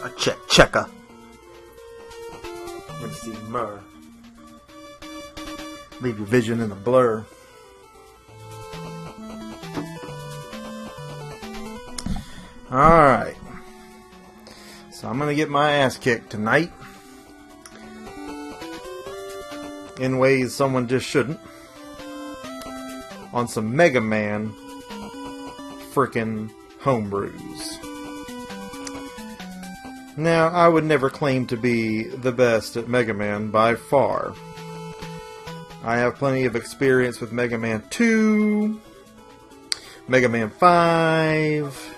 A checker. Emceemur. Leave your vision in a blur. Alright. So I'm gonna get my ass kicked tonight. In ways someone just shouldn't. On some megaman frickin' homebrews. Now, I would never claim to be the best at Mega Man by far. I have plenty of experience with Mega Man 2, Mega Man 5,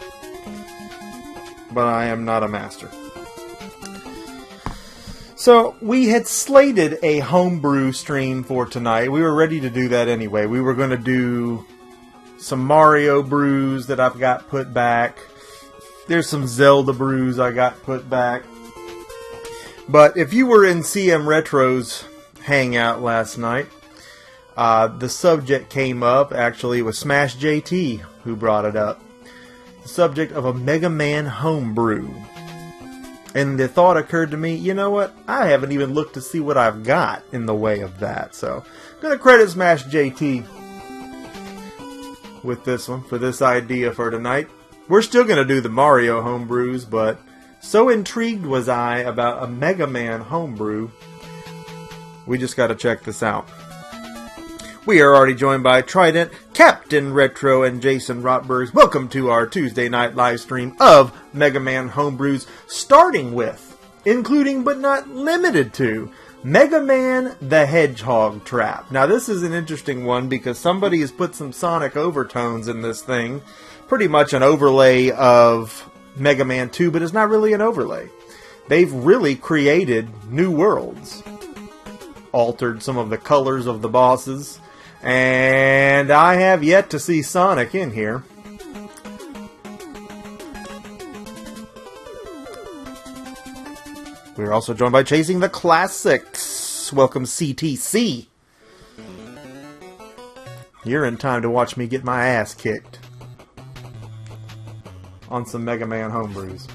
but I am not a master. So, we had slated a homebrew stream for tonight. We were ready to do that anyway. We were going to do some Mario brews that I've got put back. There's some Zelda brews I got put back. But if you were in CM Retro's hangout last night, the subject came up. Actually, it was Smash JT who brought it up. The subject of a Mega Man homebrew. And the thought occurred to me, you know what? I haven't even looked to see what I've got in the way of that. So, I'm going to credit Smash JT with this one, for this idea for tonight. We're still going to do the Mario homebrews, but so intrigued was I about a Mega Man homebrew, we just got to check this out. We are already joined by Trident, Captain Retro, and Jason Rotbergs. Welcome to our Tuesday night live stream of Mega Man homebrews, starting with, including but not limited to, Mega Man the Hedgehog Trap. Now this is an interesting one because somebody has put some sonic overtones in this thing. Pretty much an overlay of Mega Man 2, but it's not really an overlay. They've really created new worlds. Altered some of the colors of the bosses. And I have yet to see Sonic in here. We're also joined by Chasing the Classics. Welcome, CTC. You're in time to watch me get my ass kicked on some Mega Man homebrews.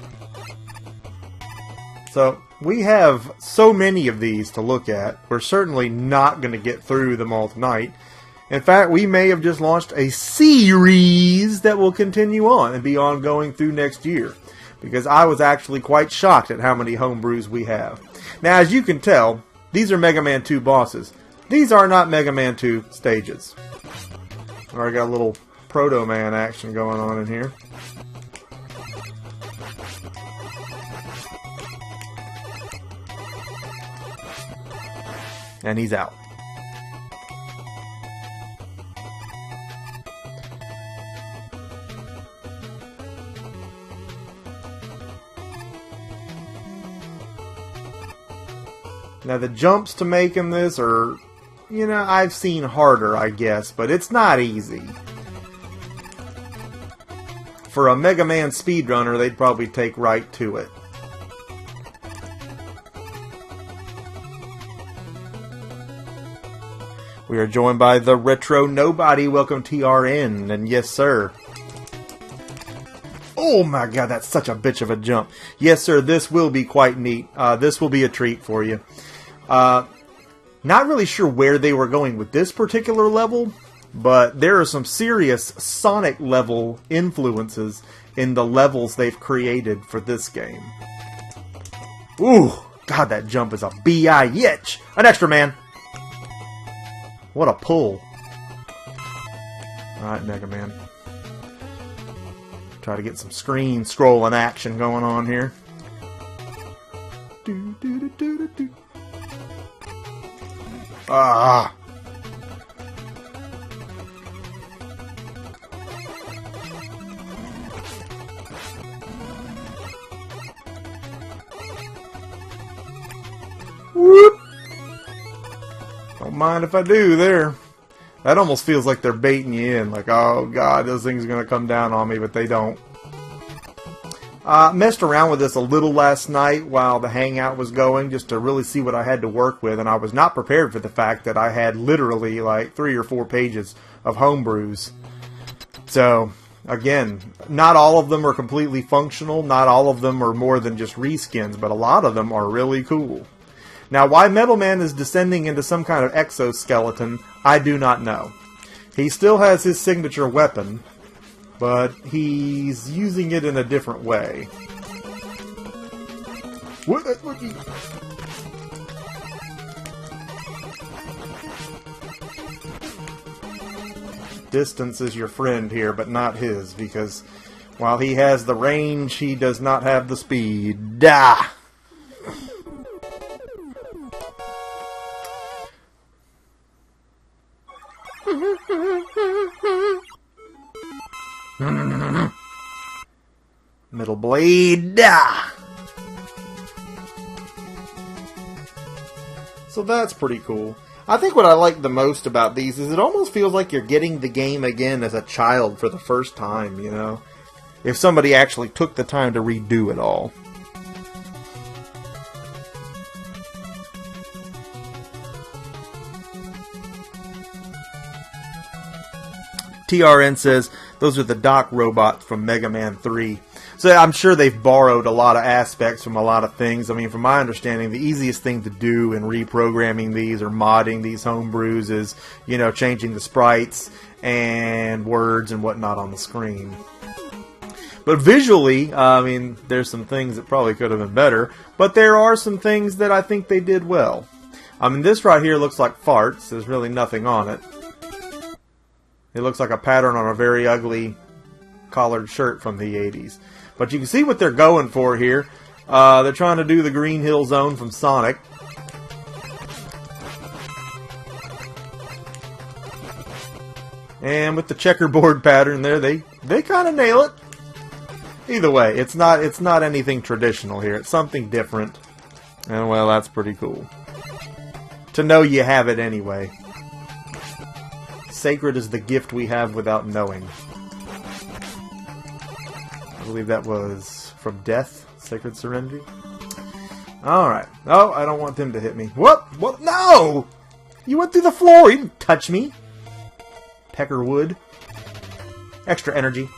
So, we have so many of these to look at. We're certainly not going to get through them all tonight. In fact, we may have just launched a series that will continue on and be ongoing through next year. Because I was actually quite shocked at how many homebrews we have. Now, as you can tell, these are Mega Man 2 bosses. These are not Mega Man 2 stages. Alright, got a little Proto Man action going on in here. And he's out. Now the jumps to making this are, you know, I've seen harder, I guess, but it's not easy. For a Mega Man speedrunner, they'd probably take right to it. We are joined by the Retro Nobody. Welcome, TRN. And yes, sir. Oh my god, that's such a bitch of a jump. Yes, sir, this will be quite neat. This will be a treat for you. Not really sure where they were going with this particular level, but there are some serious Sonic level influences in the levels they've created for this game. Ooh, god, that jump is a bitch. An extra man. What a pull. Alright, Mega Man. Try to get some screen scrolling action going on here. Ah! Whoop! Don't mind if I do there. That almost feels like they're baiting you in. Like, oh god, those things are going to come down on me, but they don't. Messed around with this a little last night while the hangout was going, just to really see what I had to work with, and I was not prepared for the fact that I had literally like 3 or 4 pages of homebrews. So, Again, not all of them are completely functional. Not all of them are more than just reskins, but a lot of them are really cool. Now, why Metal Man is descending into some kind of exoskeleton, I do not know. He still has his signature weapon, but he's using it in a different way. What? Distance is your friend here, but not his, because while he has the range, he does not have the speed. Da! Middle blade. Da! So that's pretty cool. I think what I like the most about these is it almost feels like you're getting the game again as a child for the first time, you know? If somebody actually took the time to redo it all. TRN says, those are the dock robots from Mega Man 3. So I'm sure they've borrowed a lot of aspects from a lot of things. I mean, from my understanding, the easiest thing to do in reprogramming these or modding these homebrews is, you know, changing the sprites and words and whatnot on the screen. But visually, I mean, there's some things that probably could have been better, but there are some things that I think they did well. I mean, this right here looks like farts. There's really nothing on it. It looks like a pattern on a very ugly collared shirt from the 80s. But you can see what they're going for here. They're trying to do the Green Hill Zone from Sonic. And with the checkerboard pattern there, they kind of nail it. Either way, it's not anything traditional here. It's something different. And well, that's pretty cool. To know you have it anyway. Sacred is the gift we have without knowing. I believe that was from Death, Sacred Serenity. Alright. Oh, I don't want them to hit me. What? What? No! You went through the floor. You didn't touch me. Peckerwood. Extra energy.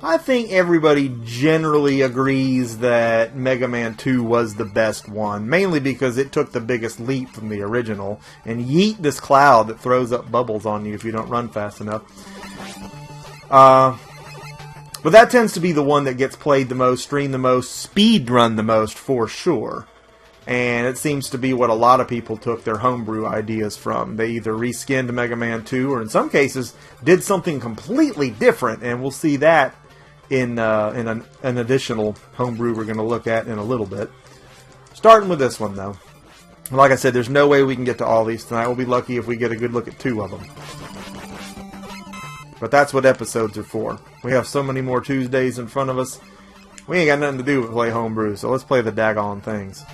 I think everybody generally agrees that Mega Man 2 was the best one, mainly because it took the biggest leap from the original, and yeet this cloud that throws up bubbles on you if you don't run fast enough. But that tends to be the one that gets played the most, streamed the most, speed run the most, for sure. And it seems to be what a lot of people took their homebrew ideas from. They either reskinned Mega Man 2, or in some cases, did something completely different, and we'll see that in an additional homebrew we're going to look at in a little bit. Starting with this one, though. Like I said, there's no way we can get to all these tonight. We'll be lucky if we get a good look at 2 of them. But that's what episodes are for. We have so many more Tuesdays in front of us. We ain't got nothing to do but play homebrew, so let's play the daggone things.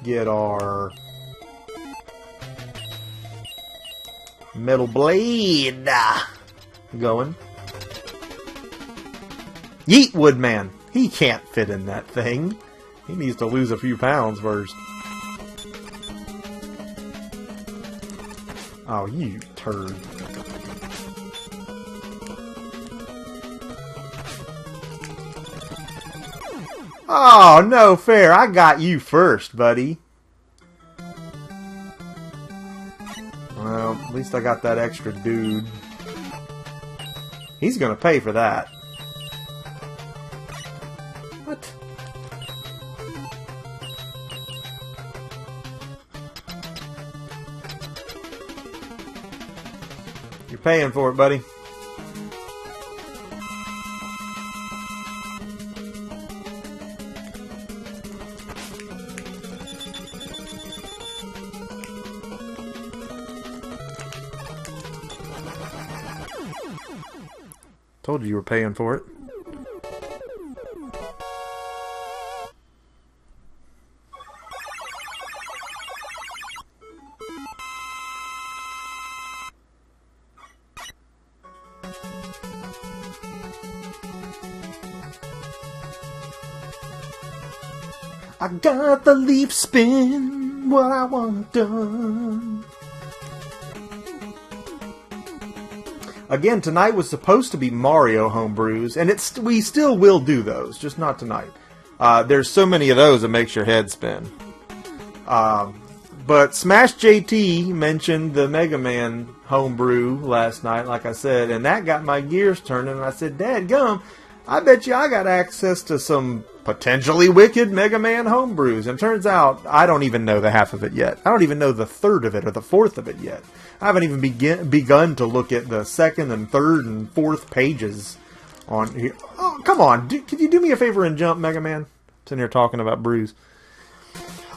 Get our metal blade going. Yeet, Woodman. He can't fit in that thing. He needs to lose a few pounds first. Oh, you turd. Oh, no fair. I got you first, buddy. Well, at least I got that extra dude. He's gonna pay for that. What? You're paying for it, buddy. Told you were paying for it. I got the leaf spin, what I want done. Again, tonight was supposed to be Mario homebrews, and we still will do those, just not tonight. There's so many of those it makes your head spin. But Smash JT mentioned the Mega Man homebrew last night, like I said, and that got my gears turning, and I said, Dadgum, I bet you I got access to some potentially wicked Mega Man homebrews. And turns out, I don't even know the half of it yet. I don't even know the third of it or the fourth of it yet. I haven't even begun to look at the second and third and fourth pages on here. Oh, come on. Could you do me a favor and jump, Mega Man? Sitting here talking about brews.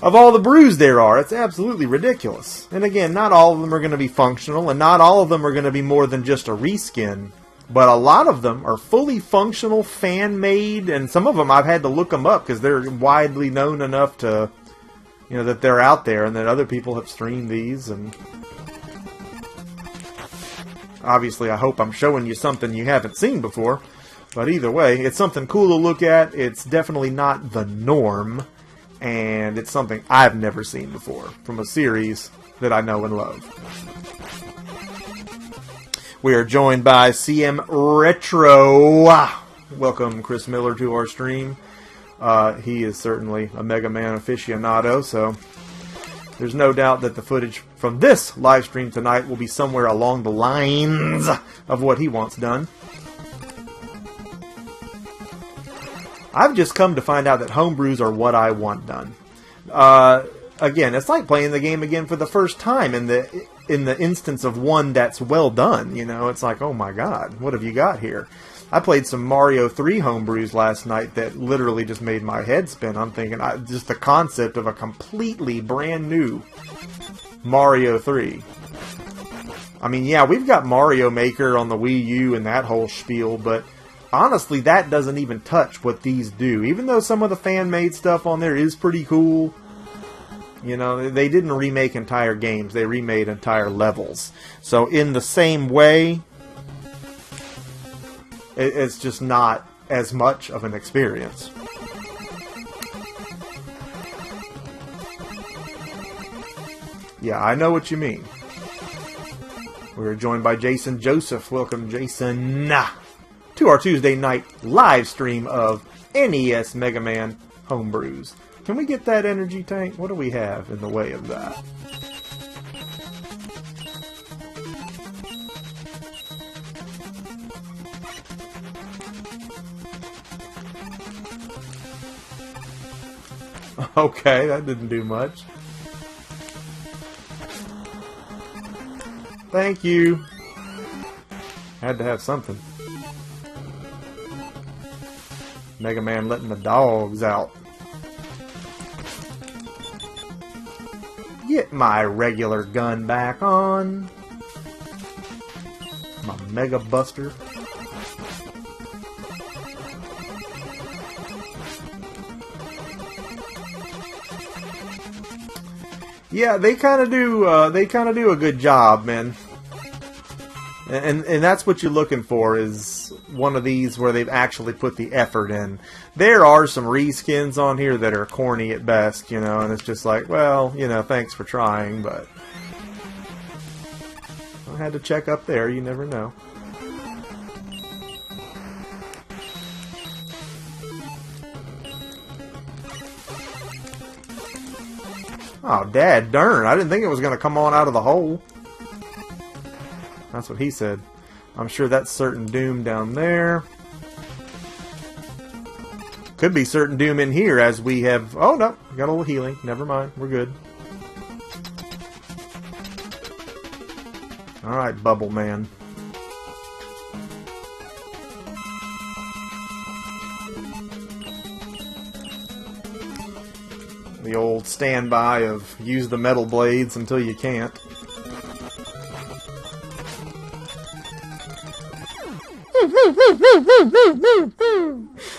Of all the brews there are, it's absolutely ridiculous. And again, not all of them are going to be functional, and not all of them are going to be more than just a reskin. But a lot of them are fully functional, fan-made, and some of them I've had to look them up because they're widely known enough to, you know, that they're out there and that other people have streamed these. And obviously, I hope I'm showing you something you haven't seen before. But either way, it's something cool to look at. It's definitely not the norm, and it's something I've never seen before from a series that I know and love. We are joined by CM Retro. Welcome, Chris Miller, to our stream. He is certainly a Mega Man aficionado, so there's no doubt that the footage from this live stream tonight will be somewhere along the lines of what he wants done. I've just come to find out that homebrews are what I want done. Again, it's like playing the game again for the first time in the instance of one that's well done. You know, it's like, oh my god, what have you got here? I played some Mario 3 homebrews last night that literally just made my head spin. I'm thinking, just the concept of a completely brand new Mario 3. I mean, yeah, we've got Mario Maker on the Wii U and that whole spiel, but honestly, that doesn't even touch what these do. Even though some of the fan-made stuff on there is pretty cool, you know, they didn't remake entire games. They remade entire levels. So in the same way, it's just not as much of an experience. Yeah, I know what you mean. We're joined by Jason Joseph. Welcome, Jason, to our Tuesday night live stream of NES Mega Man homebrews. Can we get that energy tank? What do we have in the way of that? Okay, that didn't do much. Thank you. Had to have something. Mega Man letting the dogs out. Get my regular gun back on. My Mega Buster. Yeah, they kind of do. They kind of do a good job, man. And that's what you're looking for, is one of these where they've actually put the effort in. There are some reskins on here that are corny at best, you know, and it's just like, well, you know, thanks for trying, but I had to check up there, you never know. Oh, dad darn, I didn't think it was going to come on out of the hole. That's what he said. I'm sure that's certain doom down there. Could be certain doom in here as we have... Oh, no. Got a little healing. Never mind. We're good. Alright, Bubble Man. The old standby of use the metal blades until you can't.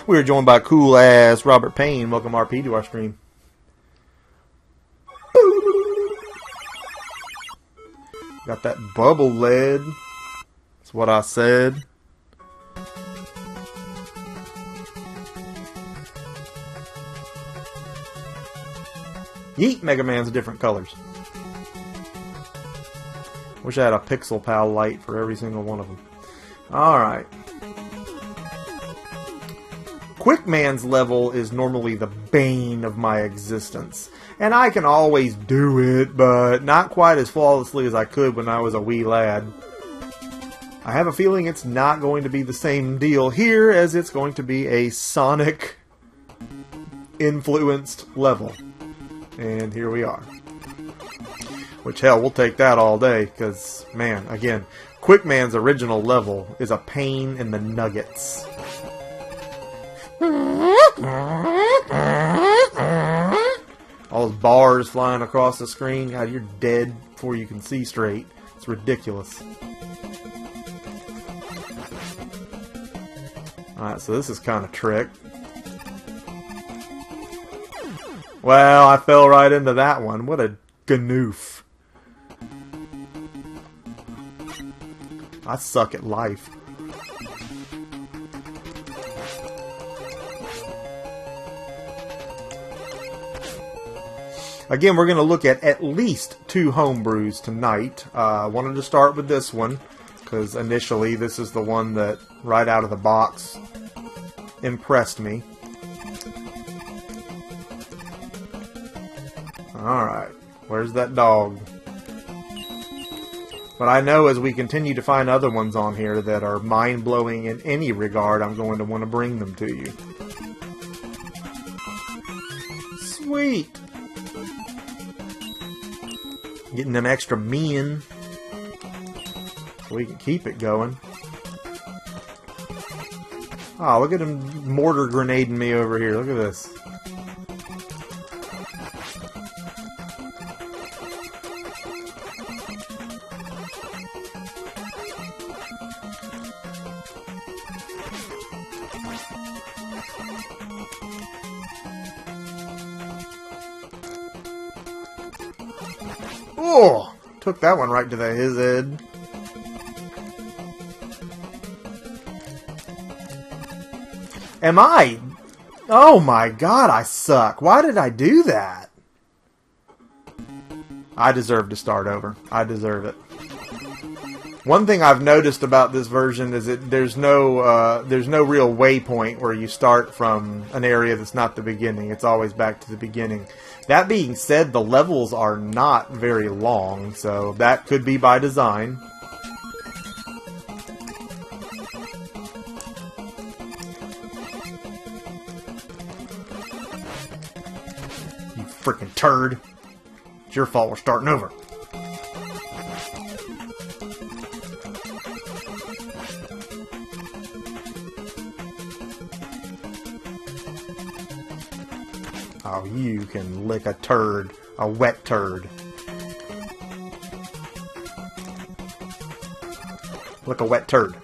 We are joined by cool ass Robert Payne. Welcome RP to our stream. Got that bubble lead. That's what I said. Yeet, Mega Man's different colors. Wish I had a Pixel Pal light for every single one of them. Alright. Quickman's level is normally the bane of my existence. And I can always do it, but not quite as flawlessly as I could when I was a wee lad. I have a feeling it's not going to be the same deal here as it's going to be a Sonic-influenced level. And here we are. Which, hell, we'll take that all day, because, man, again, Quickman's original level is a pain in the nuggets. All those bars flying across the screen. God, you're dead before you can see straight. It's ridiculous. Alright, so this is kind of trick. Well, I fell right into that one. What a ganoof. I suck at life. Again, we're going to look at least 2 homebrews tonight. I wanted to start with this one, because initially this is the one that, right out of the box, impressed me. Alright, where's that dog? But I know as we continue to find other ones on here that are mind-blowing in any regard, I'm going to want to bring them to you. Sweet! Getting them extra men so we can keep it going. Oh, look at him mortar grenading me over here. Look at this. Oh! Took that one right to his head. Am I? Oh my god, I suck. Why did I do that? I deserve to start over. I deserve it. One thing I've noticed about this version is that there's no real waypoint where you start from an area that's not the beginning. It's always back to the beginning. That being said, the levels are not very long, so that could be by design. You freaking turd. It's your fault we're starting over. Oh, you can lick a turd. A wet turd. Lick a wet turd.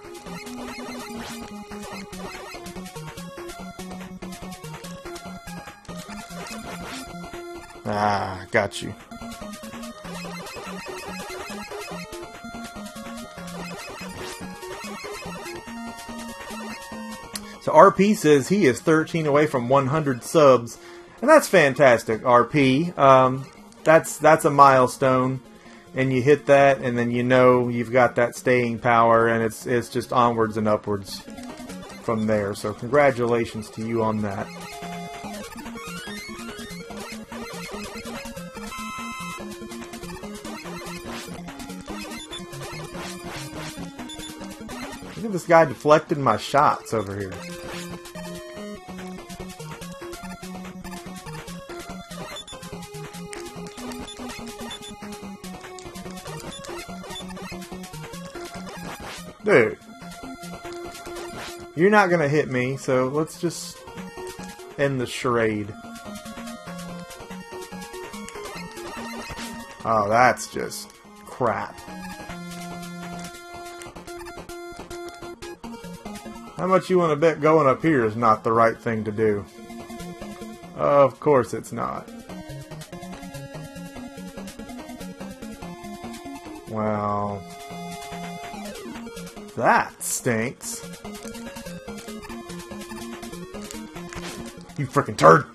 Ah, got you. So RP says he is 13 away from 100 subs. And that's fantastic, RP. That's a milestone, and you hit that, and then you know you've got that staying power, and it's just onwards and upwards from there. So congratulations to you on that. Look at this guy deflecting my shots over here. Dude, you're not gonna hit me, so let's just end the charade. Oh, that's just crap. How much you want to bet going up here is not the right thing to do? Of course it's not. Well, that stinks. You freaking turd!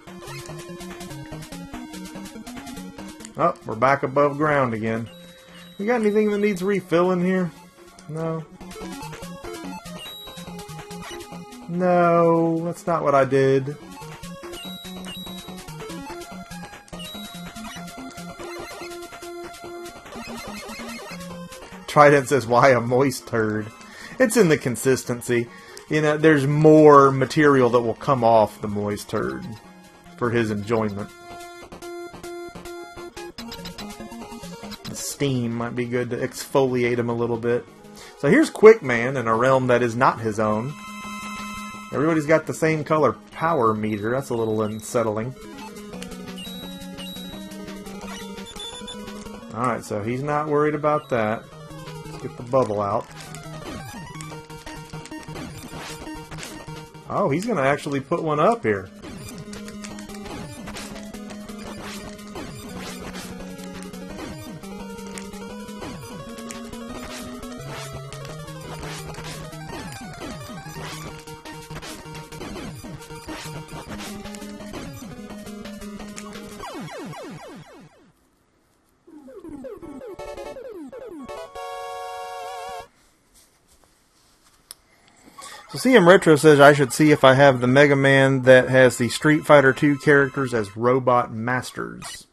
Oh, we're back above ground again. You got anything that needs refilling here? No. No, that's not what I did. Trident says, why a moist turd? It's in the consistency. You know, there's more material that will come off the moist turd for his enjoyment. The steam might be good to exfoliate him a little bit. So here's Quickman in a realm that is not his own. Everybody's got the same color power meter. That's a little unsettling. Alright, so he's not worried about that. Let's get the bubble out. Oh, he's going to actually put one up here. So CM Retro says I should see if I have the Mega Man that has the Street Fighter 2 characters as robot masters.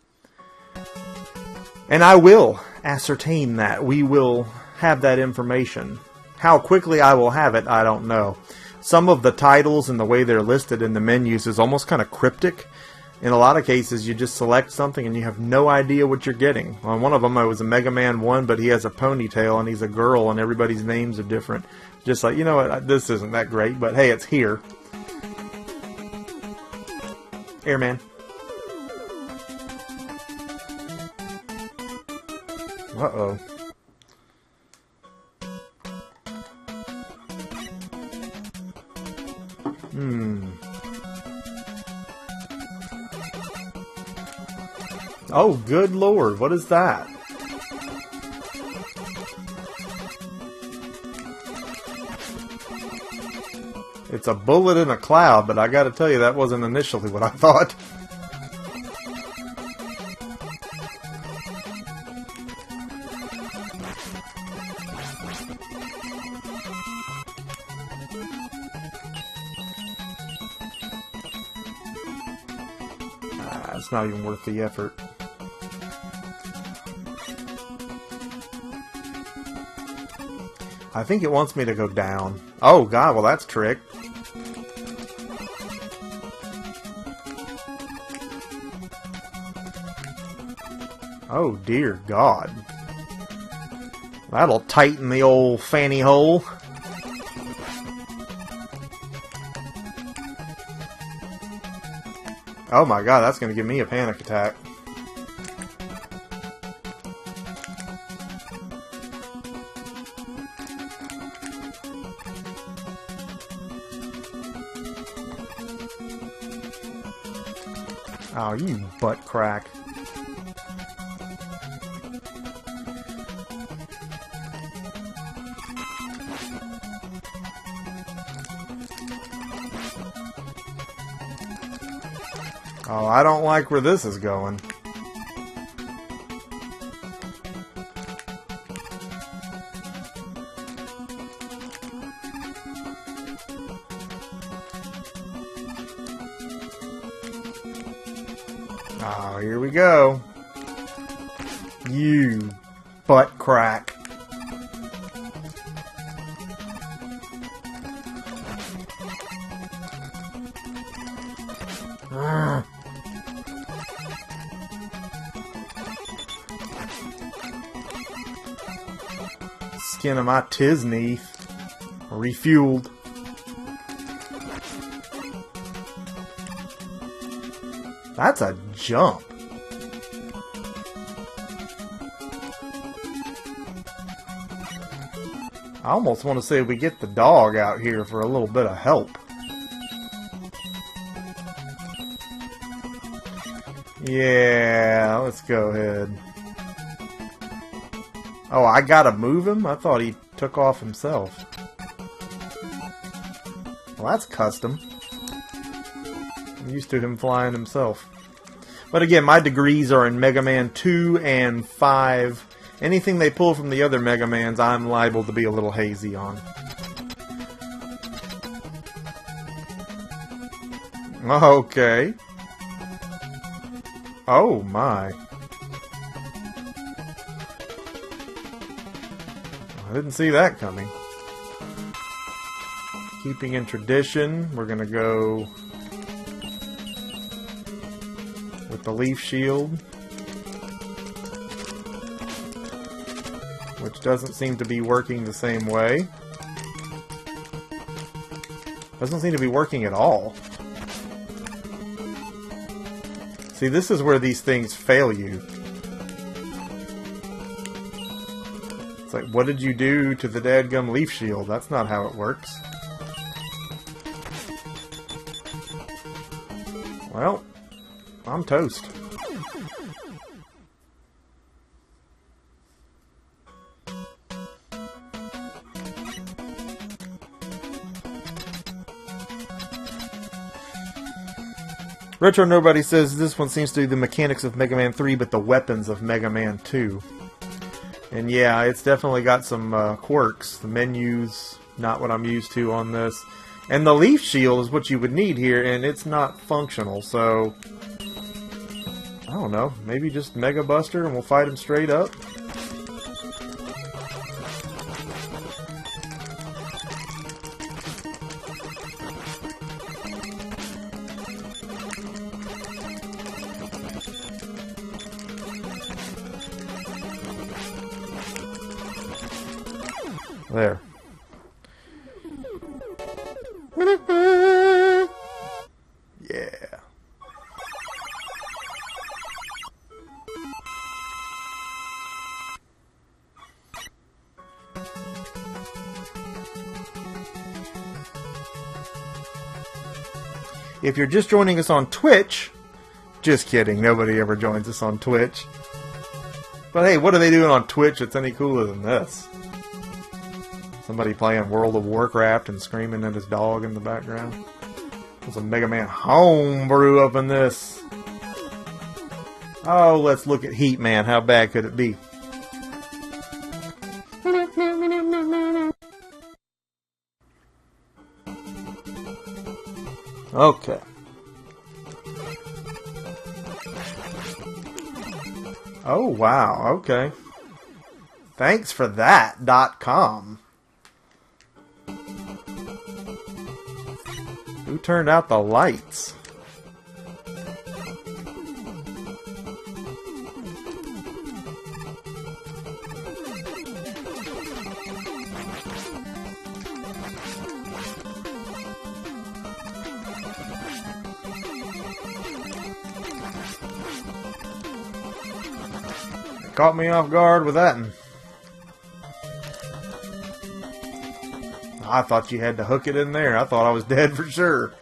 And I will ascertain that. We will have that information. How quickly I will have it, I don't know. Some of the titles and the way they're listed in the menus is almost kind of cryptic. In a lot of cases, you just select something and you have no idea what you're getting. On one of them, it was a Mega Man 1, but he has a ponytail and he's a girl and everybody's names are different. Just like, you know what, this isn't that great, but hey, it's here. Airman. Uh-oh. Oh, good lord, what is that? It's a bullet in a cloud, but I gotta tell you, that wasn't initially what I thought. It's not even worth the effort. I think it wants me to go down. Oh god, well that's trick. Oh dear god. That'll tighten the old fanny hole. Oh my god, that's gonna give me a panic attack. Oh, you butt crack. Oh, I don't like where this is going. Oh, here we go. You butt crack. Skin of my Tisney refueled. That's a jump. I almost want to say we get the dog out here for a little bit of help. Yeah, let's go ahead. Oh, I gotta move him? I thought he took off himself. Well, that's custom. I'm used to him flying himself. But again, my degrees are in Mega Man 2 and 5. Anything they pull from the other Mega Mans, I'm liable to be a little hazy on. Okay. Oh my. I didn't see that coming. Keeping in tradition, we're gonna go with the leaf shield, which doesn't seem to be working the same way. Doesn't seem to be working at all. See, this is where these things fail you. It's like, what did you do to the dadgum leaf shield? That's not how it works. Well, I'm toast. Retro Nobody says this one seems to be the mechanics of Mega Man 3, but the weapons of Mega Man 2. And yeah, it's definitely got some quirks. The menu's not what I'm used to on this. And the leaf shield is what you would need here, and it's not functional, so I don't know, maybe just Mega Buster and we'll fight him straight up. There. Yeah. If you're just joining us on Twitch, just kidding, nobody ever joins us on Twitch. But hey, what are they doing on Twitch that's any cooler than this? Somebody playing World of Warcraft and screaming at his dog in the background. There's a Mega Man homebrew up in this. Oh, let's look at Heat Man. How bad could it be? Okay. Oh, wow. Okay. Thanks for that. .com. Who turned out the lights? Caught me off guard with that one. I thought you had to hook it in there. I thought I was dead for sure.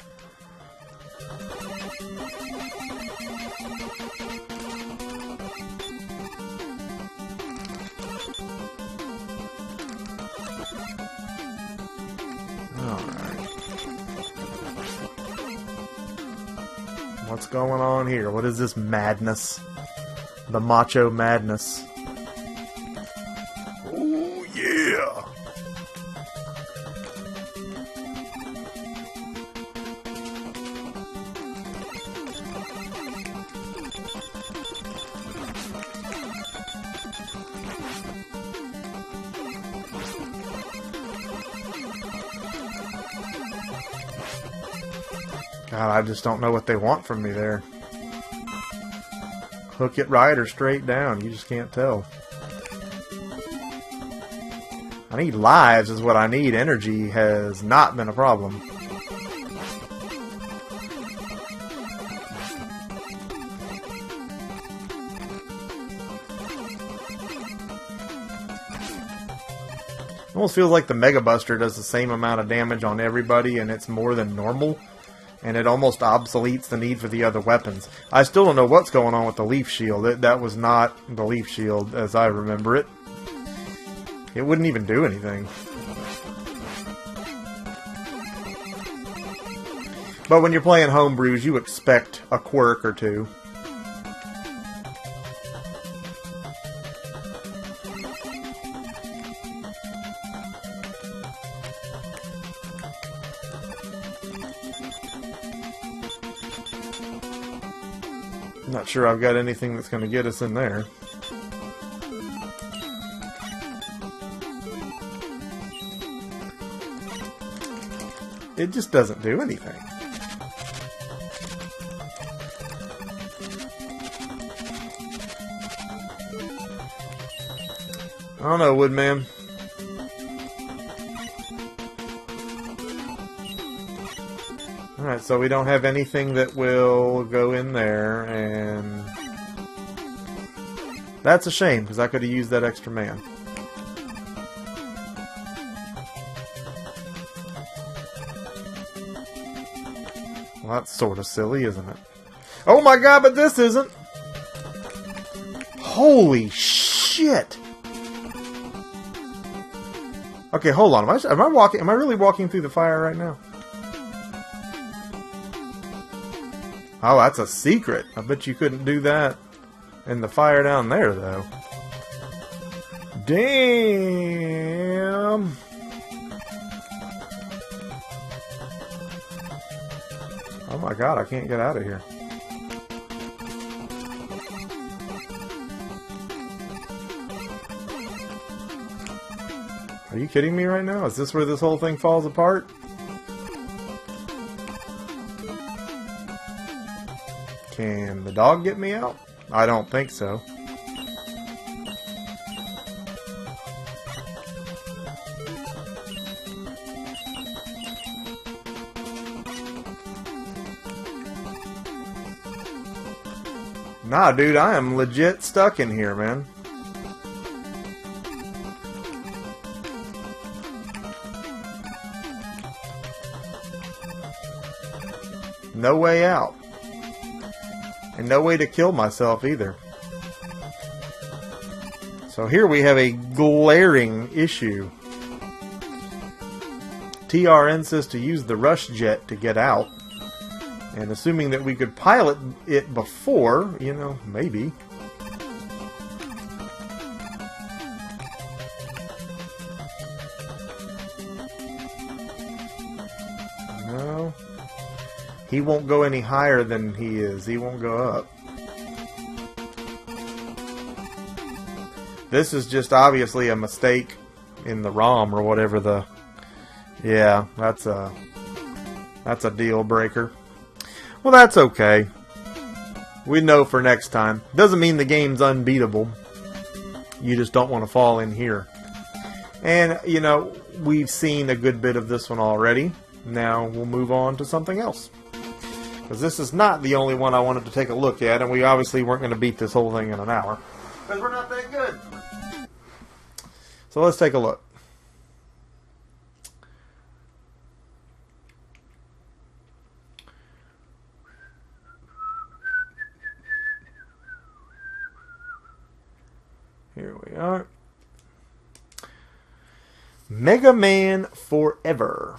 Alright. What's going on here? What is this madness? The macho madness. Oh, yeah! God, I just don't know what they want from me there. Hook it right or straight down. You just can't tell. I need lives is what I need. Energy has not been a problem. Almost feels like the Mega Buster does the same amount of damage on everybody, and it's more than normal. And it almost obsoletes the need for the other weapons. I still don't know what's going on with the Leaf Shield. That was not the Leaf Shield as I remember it. It wouldn't even do anything. But when you're playing homebrews, you expect a quirk or two. Not sure I've got anything that's going to get us in there. It just doesn't do anything. I don't know, Woodman. Alright, so we don't have anything that will go in there, and that's a shame, because I could have used that extra man. Well, that's sort of silly, isn't it? Oh my god, but this isn't! Holy shit! Okay, hold on. Am I really walking through the fire right now? Oh, that's a secret. I bet you couldn't do that in the fire down there, though. Damn! Oh my god, I can't get out of here. Are you kidding me right now? Is this where this whole thing falls apart? Can the dog get me out? I don't think so. Nah, dude, I am legit stuck in here, man. No way out. And no way to kill myself either. So here we have a glaring issue. TRN says to use the rush jet to get out. And assuming that we could pilot it before, you know, maybe. No. He won't go any higher than he is. He won't go up. This is just obviously a mistake in the ROM or whatever the... Yeah, that's a deal breaker. Well, that's okay. We know for next time. Doesn't mean the game's unbeatable. You just don't want to fall in here. And, you know, we've seen a good bit of this one already. Now we'll move on to something else. Because this is not the only one I wanted to take a look at, and we obviously weren't going to beat this whole thing in an hour. Because we're not that good. So let's take a look. Here we are. Mega Man Forever.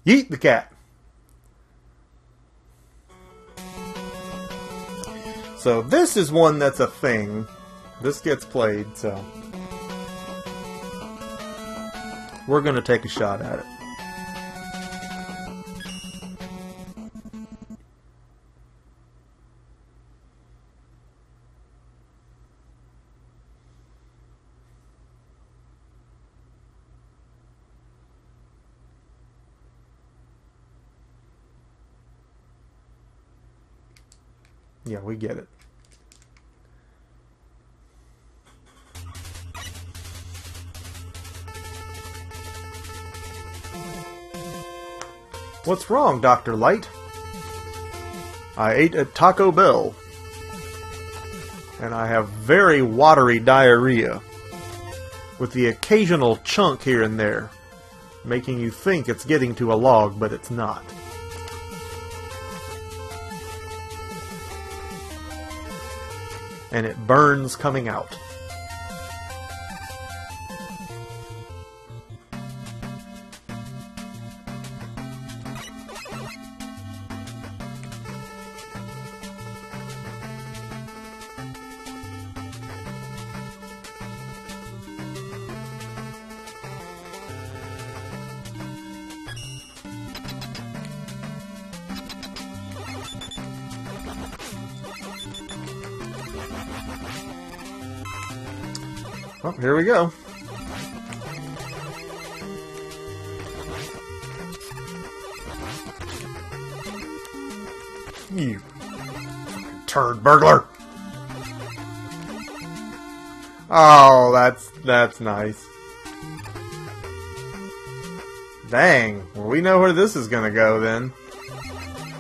Yeet the cat. So this is one that's a thing. This gets played, so we're going to take a shot at it. Yeah, we get it. What's wrong, Dr. Light? I ate at Taco Bell. And I have very watery diarrhea, with the occasional chunk here and there, making you think it's getting to a log, but it's not. And it burns coming out. Oh, here we go. You turd burglar. Oh, that's nice. Dang. Well, we know where this is going to go then.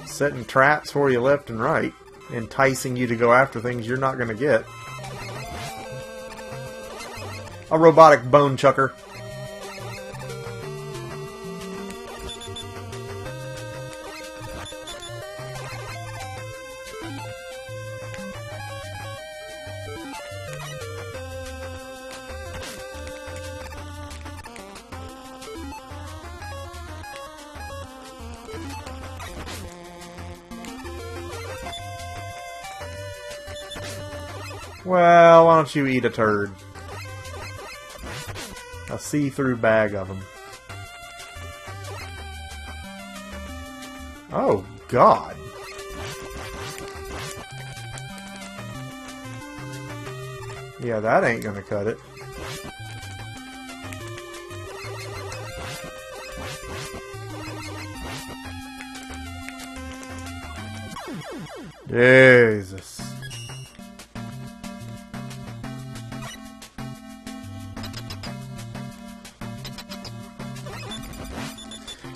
Setting traps for you left and right, enticing you to go after things you're not going to get. A robotic bone chucker. Well, why don't you eat a turd? A see-through bag of them. Oh, God. Yeah, that ain't gonna cut it. Jesus.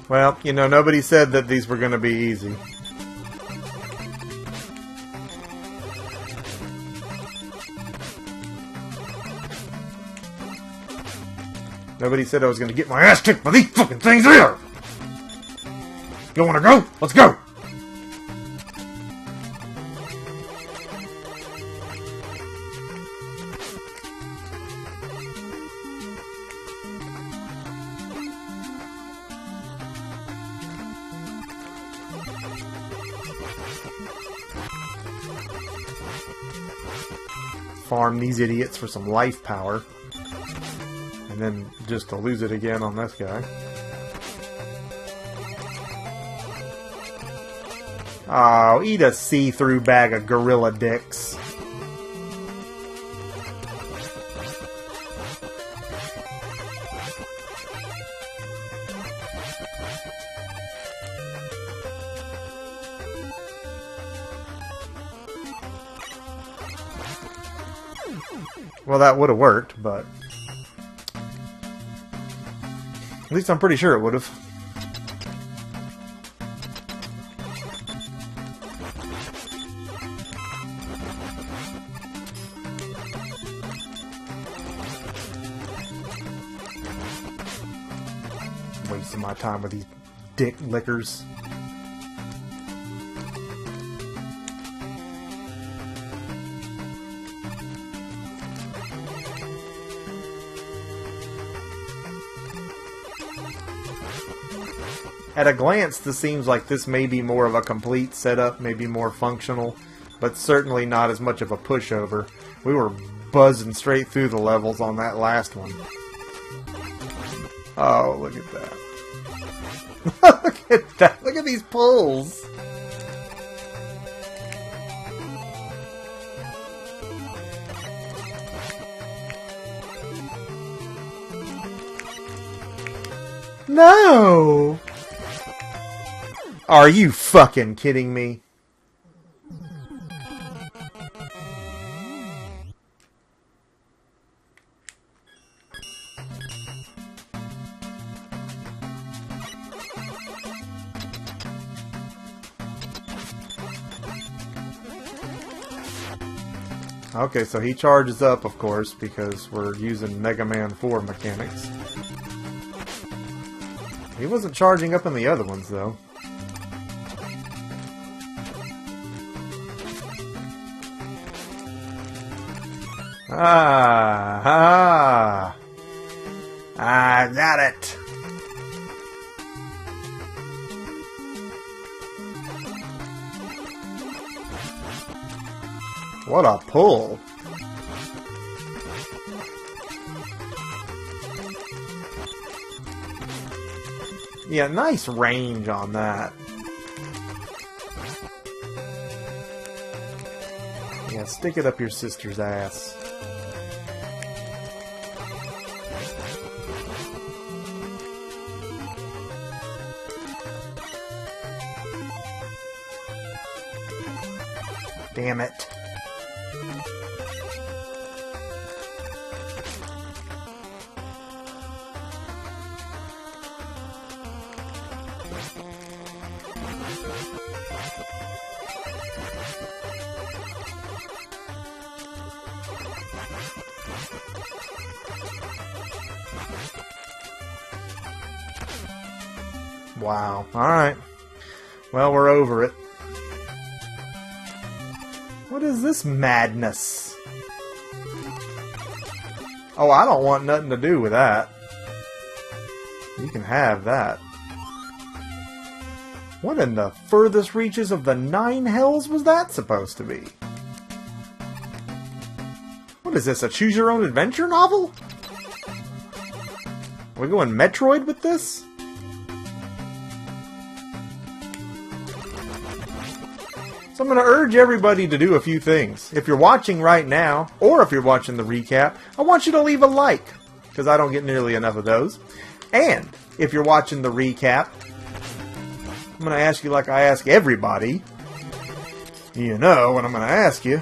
Well, you know, nobody said that these were going to be easy. Nobody said I was going to get my ass kicked by these fucking things here! You want to go? Let's go! Farm these idiots for some life power. And then just to lose it again on this guy. Oh, eat a see-through bag of gorilla dicks. Well, that would have worked, but at least I'm pretty sure it would have. Wasting my time with these dick lickers. At a glance, this seems like this may be more of a complete setup, maybe more functional, but certainly not as much of a pushover. We were buzzing straight through the levels on that last one. Oh, look at that. Look at that. Look at these pulls. No! Are you fucking kidding me? Okay, so he charges up, of course, because we're using Mega Man 4 mechanics. He wasn't charging up in the other ones, though. Ah! I got it! What a pull! Yeah, nice range on that. Yeah, stick it up your sister's ass. Damn it. Wow. Alright. Well, we're over it. What is this madness? Oh, I don't want nothing to do with that. You can have that. What in the furthest reaches of the nine hells was that supposed to be? What is this, a choose-your-own-adventure novel? Are we going Metroid with this? So I'm going to urge everybody to do a few things. If you're watching right now, or if you're watching the recap, I want you to leave a like, because I don't get nearly enough of those. And if you're watching the recap, I'm going to ask you like I ask everybody. You know what I'm going to ask you.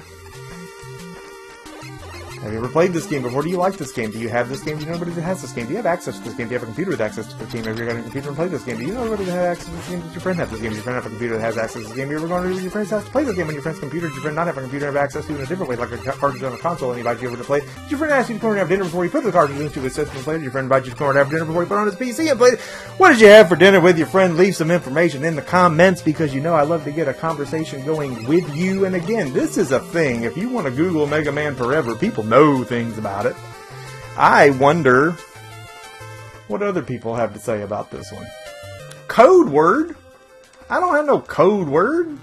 Have you ever played this game before? Do you like this game? Do you have this game? Do you know anybody that has this game? Do you have access to this game? Do you have a computer with access to this game? Have you got a computer and play this game? Do you know anybody that has access to this game? Does your friend have this game? Does your friend have a computer that has access to this game? Have you ever gone to your friend's house to play this game on your friend's computer? Does your friend not have a computer and have access to it in a different way, like a cartridge on a console, and he invites you over to play? Did your friend ask you to come over and have dinner before you put the cartridge into his system and play it? Did your friend invite you to come over and have dinner before you put it on his PC and play it? What did you have for dinner with your friend? Leave some information in the comments, because you know I love to get a conversation going with you. And again, this is a thing. If you want to Google Mega Man Forever, people know things about it. I wonder what other people have to say about this one. Code word? I don't have no code word.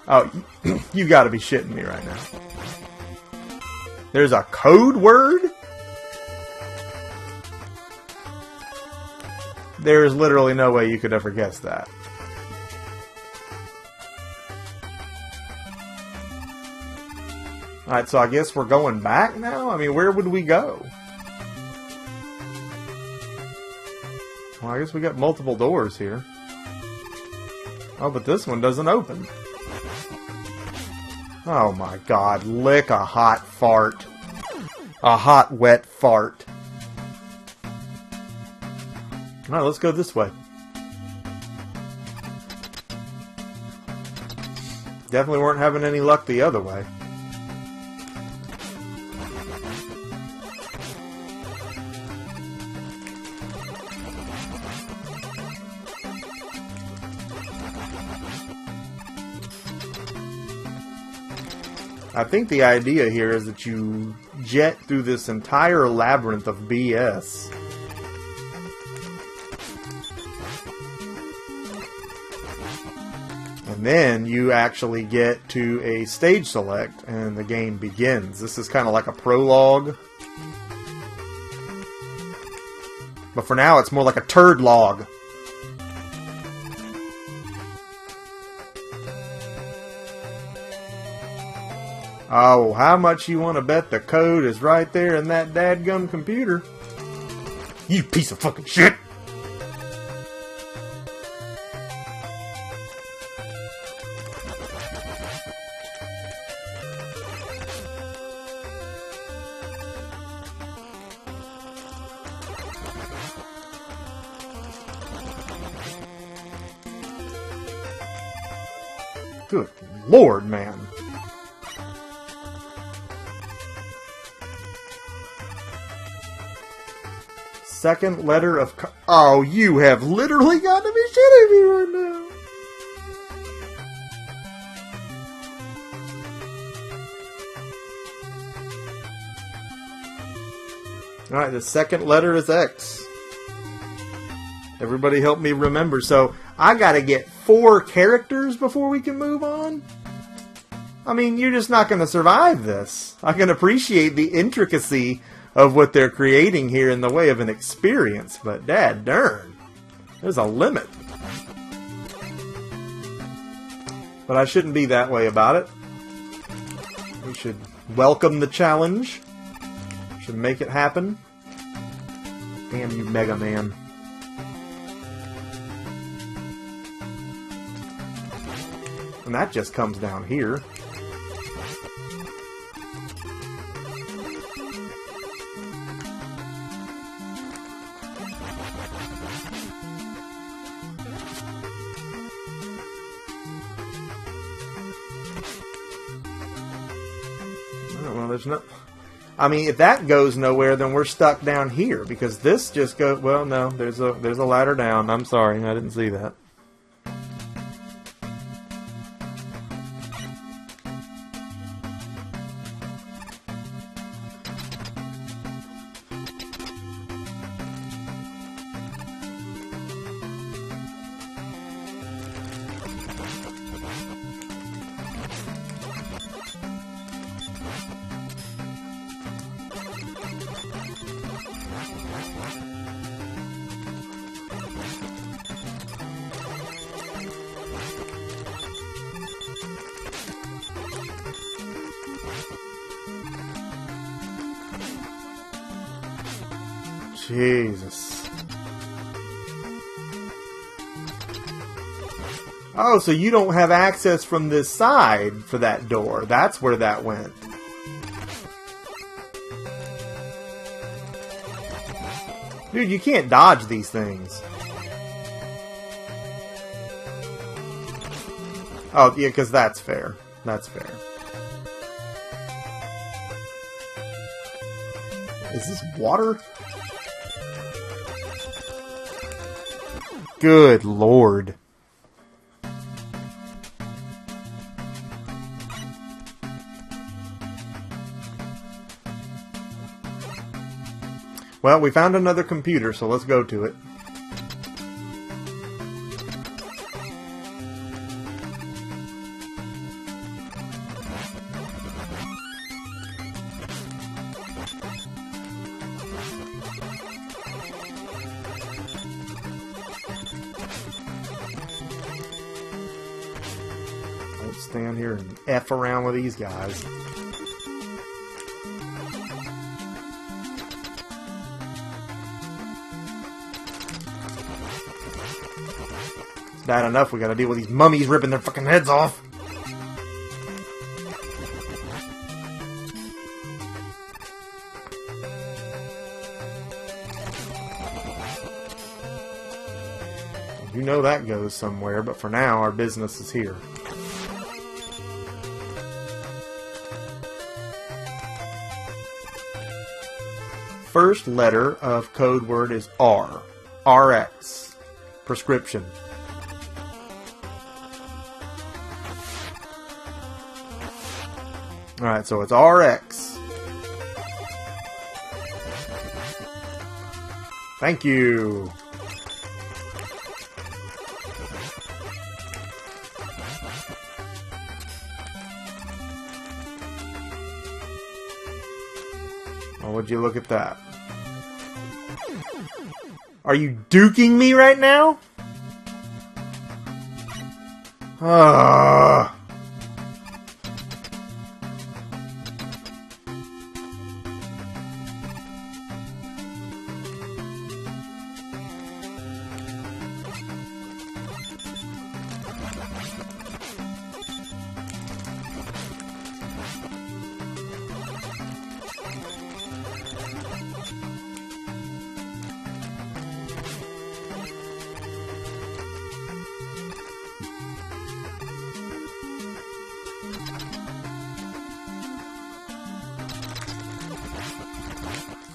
Oh, you gotta be shitting me right now. There's a code word? There's literally no way you could ever guess that. Alright, so I guess we're going back now? I mean, where would we go? Well, I guess we got multiple doors here. Oh, but this one doesn't open. Oh my god, lick a hot fart. A hot, wet fart. Alright, let's go this way. Definitely weren't having any luck the other way. I think the idea here is that you jet through this entire labyrinth of BS. And then you actually get to a stage select and the game begins. This is kind of like a prologue. But for now it's more like a turd log. Oh, how much you want to bet the code is right there in that dadgum computer? You piece of fucking shit! Good Lord, man. Second letter of... Oh, you have literally got to be shitting me right now. Alright, the second letter is X. Everybody help me remember. So, I gotta get 4 characters before we can move on? I mean, you're just not gonna survive this. I can appreciate the intricacy of what they're creating here in the way of an experience, but dad darn, there's a limit. But I shouldn't be that way about it. We should welcome the challenge. Should make it happen. Damn you, Mega Man. And that just comes down here. Well, there's no... I mean, if that goes nowhere, then we're stuck down here, because this just goes... Well, no, there's a ladder down. I'm sorry, I didn't see that. Jesus. Oh, so you don't have access from this side for that door. That's where that went. Dude, you can't dodge these things. Oh, yeah, because that's fair. That's fair. Is this water? Good Lord. Well, we found another computer, so let's go to it. Don't stand here and F around with these guys. Bad enough we gotta deal with these mummies ripping their fucking heads off. You know that goes somewhere, but for now our business is here. First letter of code word is R. RX. Prescription. Alright, so it's RX. Thank you. Oh, would you look at that? Are you duking me right now? Ah.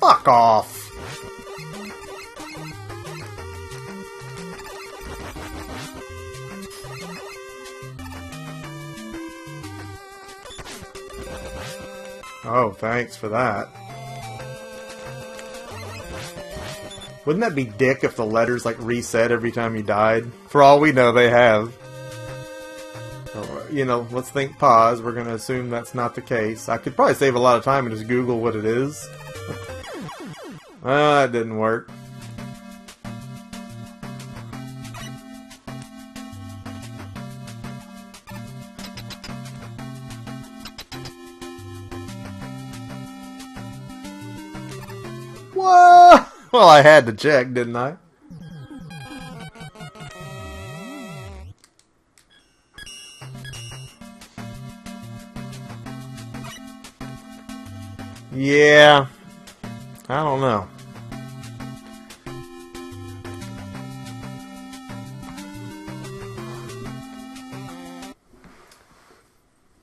Fuck off. Oh, thanks for that. Wouldn't that be dick if the letters like reset every time you died? For all we know, they have. You know, let's think pause. We're going to assume that's not the case. I could probably save a lot of time and just Google what it is. That didn't work. Whoa! Well, I had to check, didn't I? Yeah. I don't know.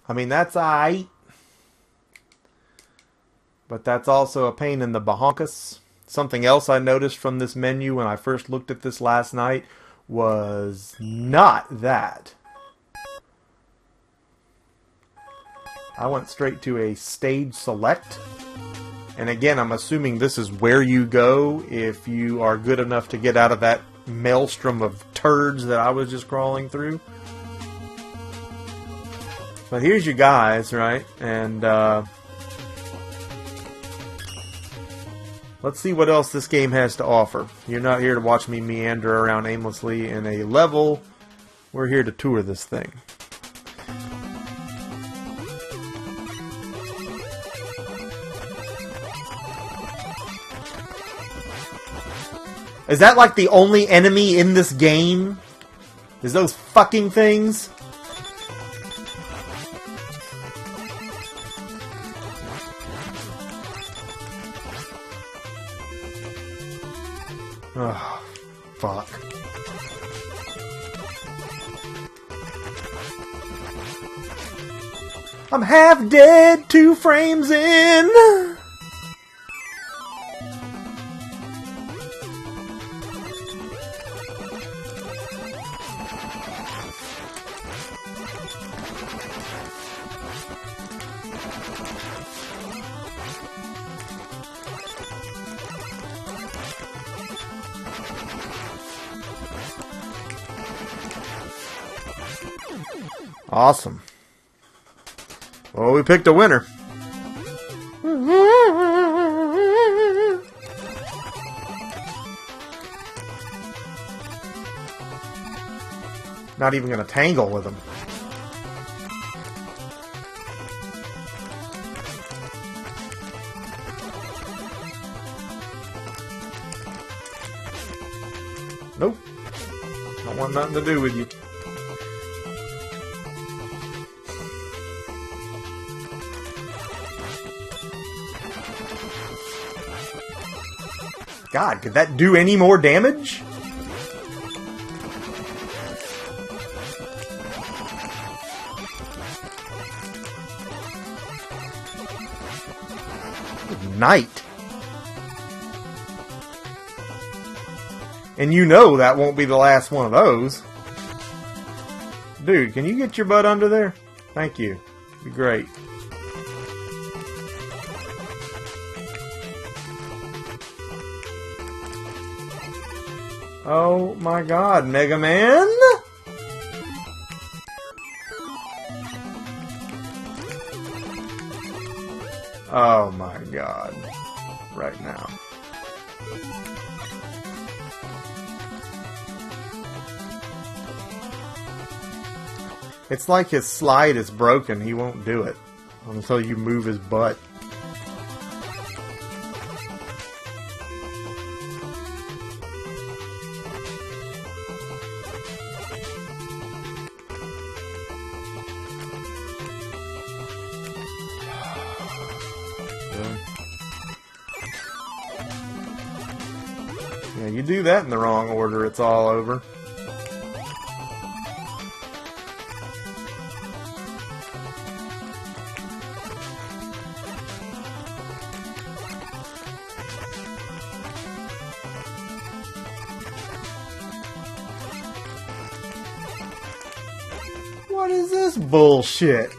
I mean, that's aight. But that's also a pain in the bahonkus. Something else I noticed from this menu when I first looked at this last night was not that. I went straight to a stage select. And again, I'm assuming this is where you go if you are good enough to get out of that maelstrom of turds that I was just crawling through. But here's you guys, right? And let's see what else this game has to offer. You're not here to watch me meander around aimlessly in a level. We're here to tour this thing. Is that like the only enemy in this game? Is those fucking things? Oh, fuck. I'm half dead, 2 frames in. Awesome. Well, we picked a winner. Not even going to tangle with him. Nope. Don't want nothing to do with you. God, could that do any more damage? Good night. And you know that won't be the last one of those. Dude, can you get your butt under there? Thank you. It'd be great. Oh my god, Mega Man! Oh my god. Right now. It's like his slide is broken. He won't do it until you move his butt. Yeah, you do that in the wrong order, it's all over. What is this bullshit?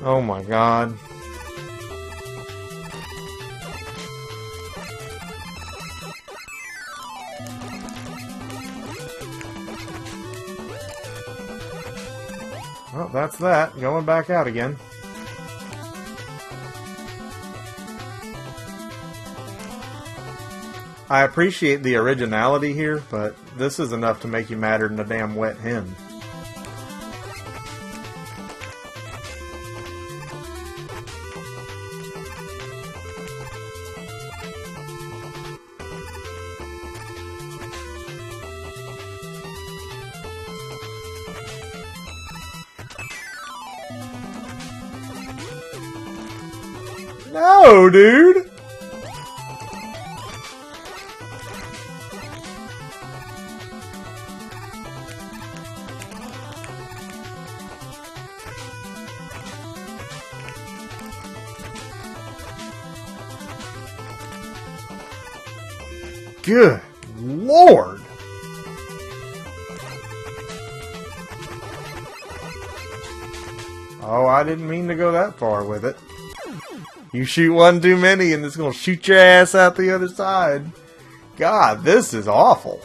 Oh my god. Well, that's that. Going back out again. I appreciate the originality here, but this is enough to make you madder than a damn wet hen. No, dude! Good Lord! Oh, I didn't mean to go that far with it. You shoot one too many and it's gonna shoot your ass out the other side. God, this is awful.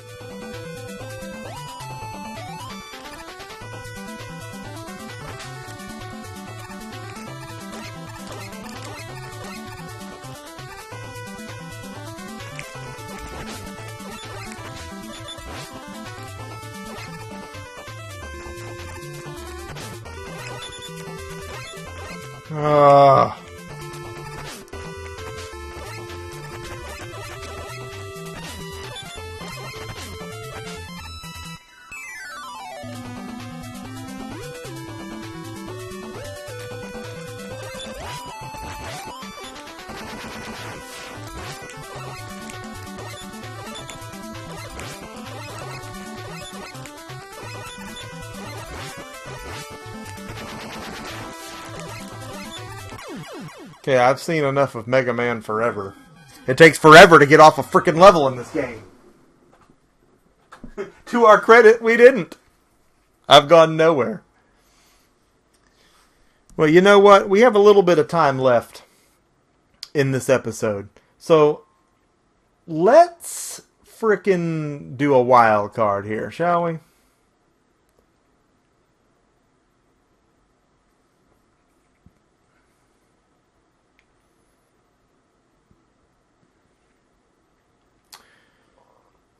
Okay, I've seen enough of Mega Man forever. It takes forever to get off a frickin' level in this game. To our credit, we didn't. I've gone nowhere. Well, you know what? We have a little bit of time left in this episode. So, let's frickin' do a wild card here, shall we?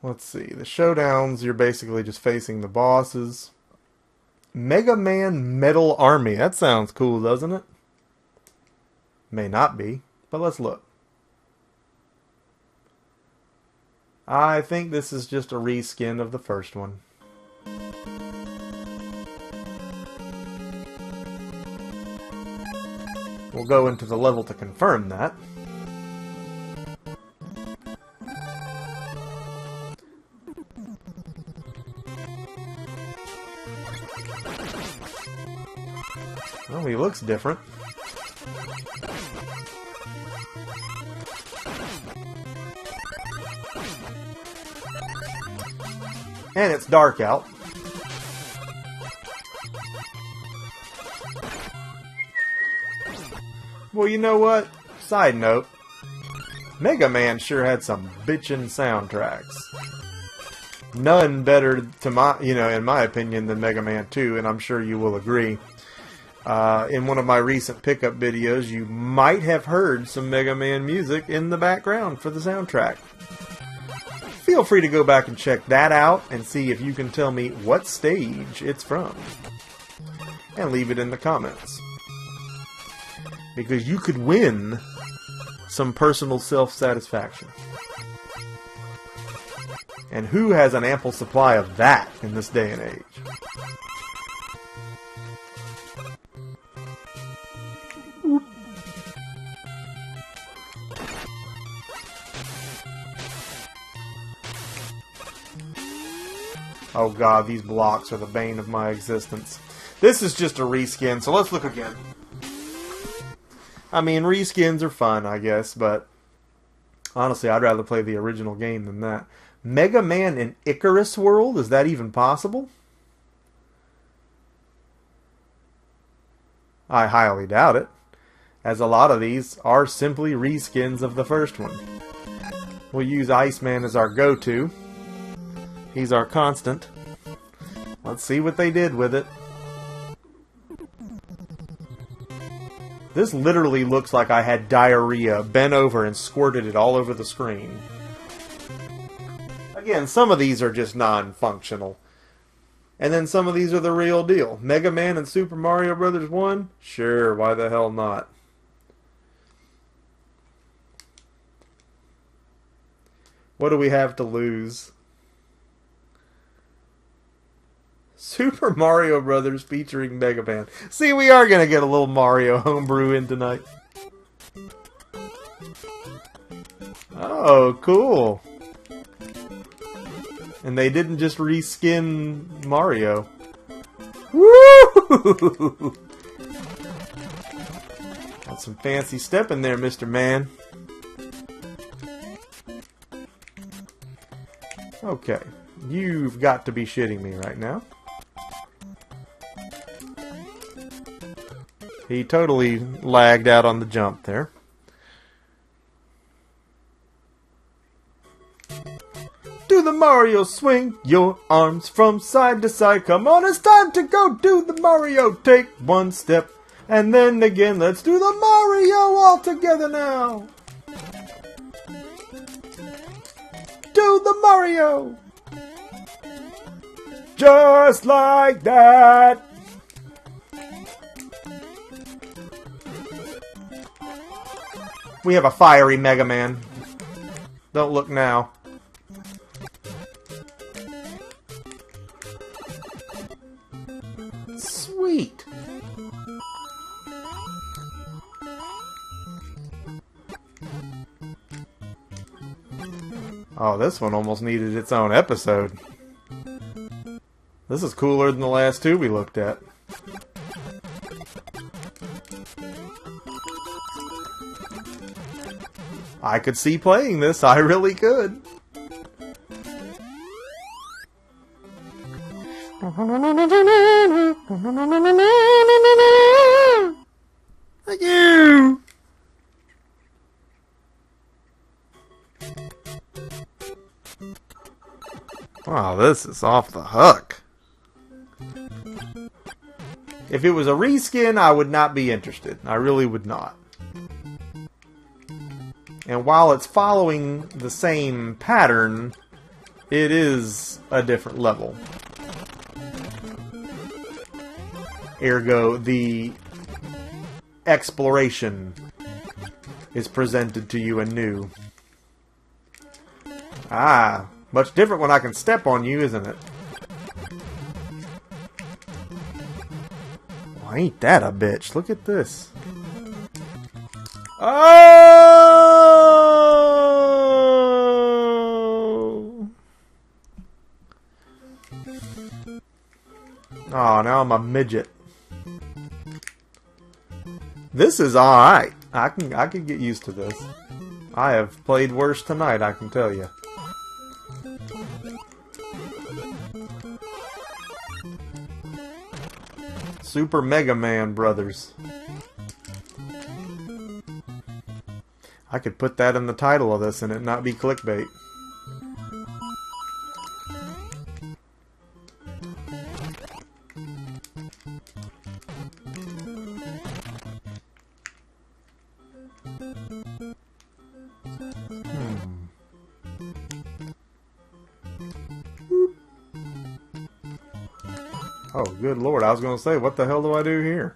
Let's see. The showdowns, you're basically just facing the bosses. Mega Man Metal Army. That sounds cool, doesn't it? May not be, but let's look. I think this is just a reskin of the first one. We'll go into the level to confirm that. Well, he looks different. And it's dark out. Well, you know what? Side note. Mega Man sure had some bitchin' soundtracks. None better to my, in my opinion than Mega Man 2, and I'm sure you will agree. In one of my recent pickup videos, you might have heard some Mega Man music in the background for the soundtrack. Feel free to go back and check that out and see if you can tell me what stage it's from. And leave it in the comments. Because you could win some personal self-satisfaction. And who has an ample supply of that in this day and age? Oh god, these blocks are the bane of my existence. This is just a reskin, so let's look again. I mean, reskins are fun, I guess, but Honestly, I'd rather play the original game than that. Mega Man in Icarus World? Is that even possible? I highly doubt it, as a lot of these are simply reskins of the first one. We'll use Iceman as our go-to. He's our constant. Let's see what they did with it. This literally looks like I had diarrhea, bent over, and squirted it all over the screen. Again, some of these are just non-functional. And then some of these are the real deal. Mega Man and Super Mario Bros. 1? Sure, why the hell not? What do we have to lose? Super Mario Brothers featuring Mega Man. See, we are going to get a little Mario homebrew in tonight. Oh, cool. And they didn't just reskin Mario. Woo! Got some fancy stepping there, Mr. Man. Okay. You've got to be shitting me right now. He totally lagged out on the jump there. Do the Mario swing your arms from side to side. Come on, it's time to go do the Mario. Take one step and then again. Let's do the Mario all together now. Do the Mario. Just like that. We have a fiery Mega Man. Don't look now. Sweet. Oh, this one almost needed its own episode. This is cooler than the last two we looked at. I could see playing this, I really could. Thank you! Wow, this is off the hook. If it was a reskin, I would not be interested. I really would not. And while it's following the same pattern, it is a different level. Ergo, the exploration is presented to you anew. Ah, much different when I can step on you, isn't it? Well, ain't that a bitch? Look at this. Oh! Oh, now I'm a midget. This is alright. I can get used to this. I have played worse tonight, I can tell you. Super Mega Man Brothers. I could put that in the title of this and it not be clickbait. Oh, good lord, I was going to say, what the hell do I do here?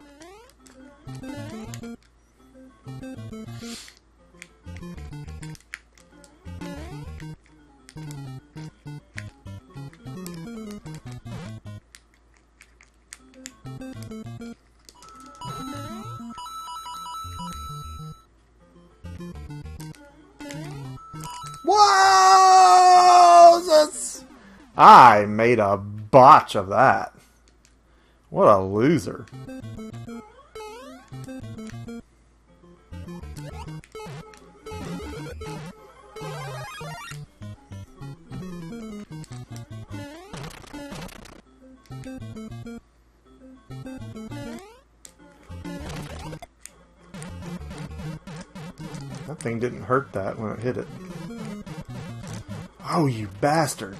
Whoa! I made a botch of that. What a loser. That thing didn't hurt that when it hit it. Oh, you bastard.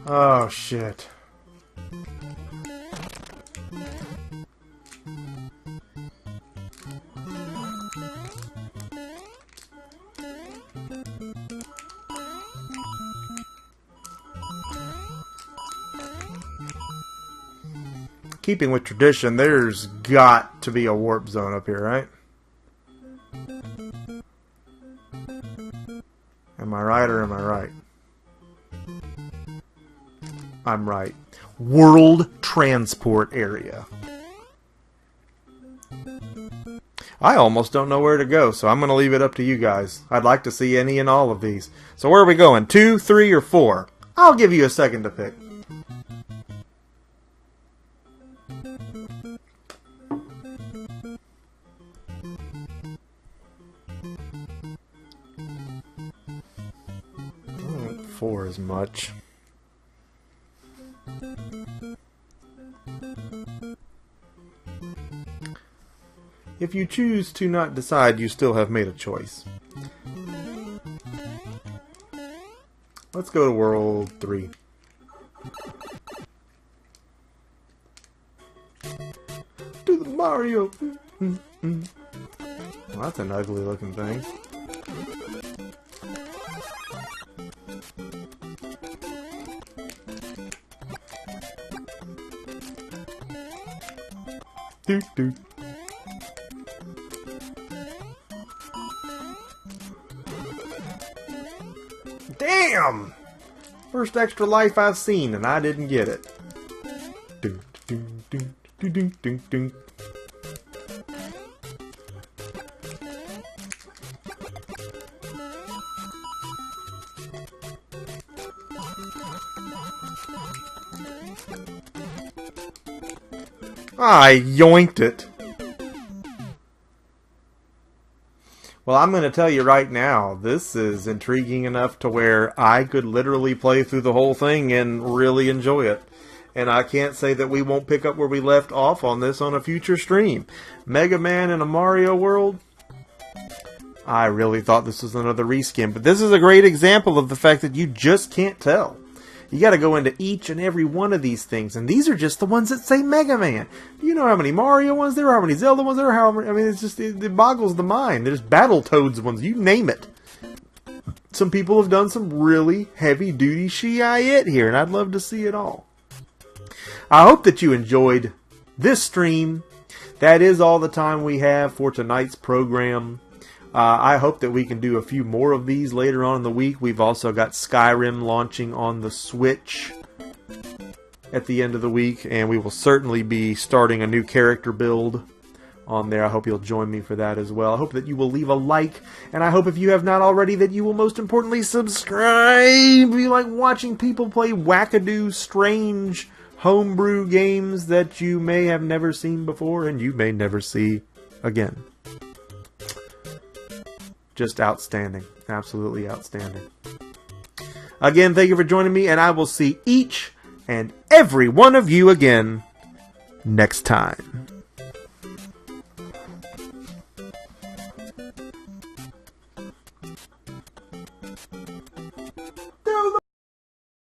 Oh, shit. Keeping with tradition, there's got to be a warp zone up here, right? Am I right or am I right? I'm right. World Transport Area. I almost don't know where to go, so I'm going to leave it up to you guys. I'd like to see any and all of these. So where are we going? 2, 3, or 4? I'll give you a second to pick. I don't think 4 is much. If you choose to not decide, you still have made a choice. Let's go to World 3. Do the Mario! Well, that's an ugly looking thing. Doot doot. Damn! First extra life I've seen, and I didn't get it. Doo, doo, doo, doo, doo, doo, doo. I yoinked it. Well, I'm going to tell you right now, this is intriguing enough to where I could literally play through the whole thing and really enjoy it. And I can't say that we won't pick up where we left off on this on a future stream. Mega Man in a Mario world? I really thought this was another reskin, but this is a great example of the fact that you just can't tell. You got to go into each and every one of these things, and these are just the ones that say Mega Man. Do you know how many Mario ones there are? How many Zelda ones there are? I mean, it's just it boggles the mind. There's Battletoads ones. You name it. Some people have done some really heavy-duty shit here, and I'd love to see it all. I hope that you enjoyed this stream. That is all the time we have for tonight's program. I hope that we can do a few more of these later on in the week. We've also got Skyrim launching on the Switch at the end of the week, and we will certainly be starting a new character build on there. I hope you'll join me for that as well. I hope that you will leave a like, and I hope if you have not already that you will most importantly subscribe. You like watching people play wackadoo, strange homebrew games that you may have never seen before and you may never see again. Just outstanding. Absolutely outstanding. Again, thank you for joining me, and I will see each and every one of you again next time.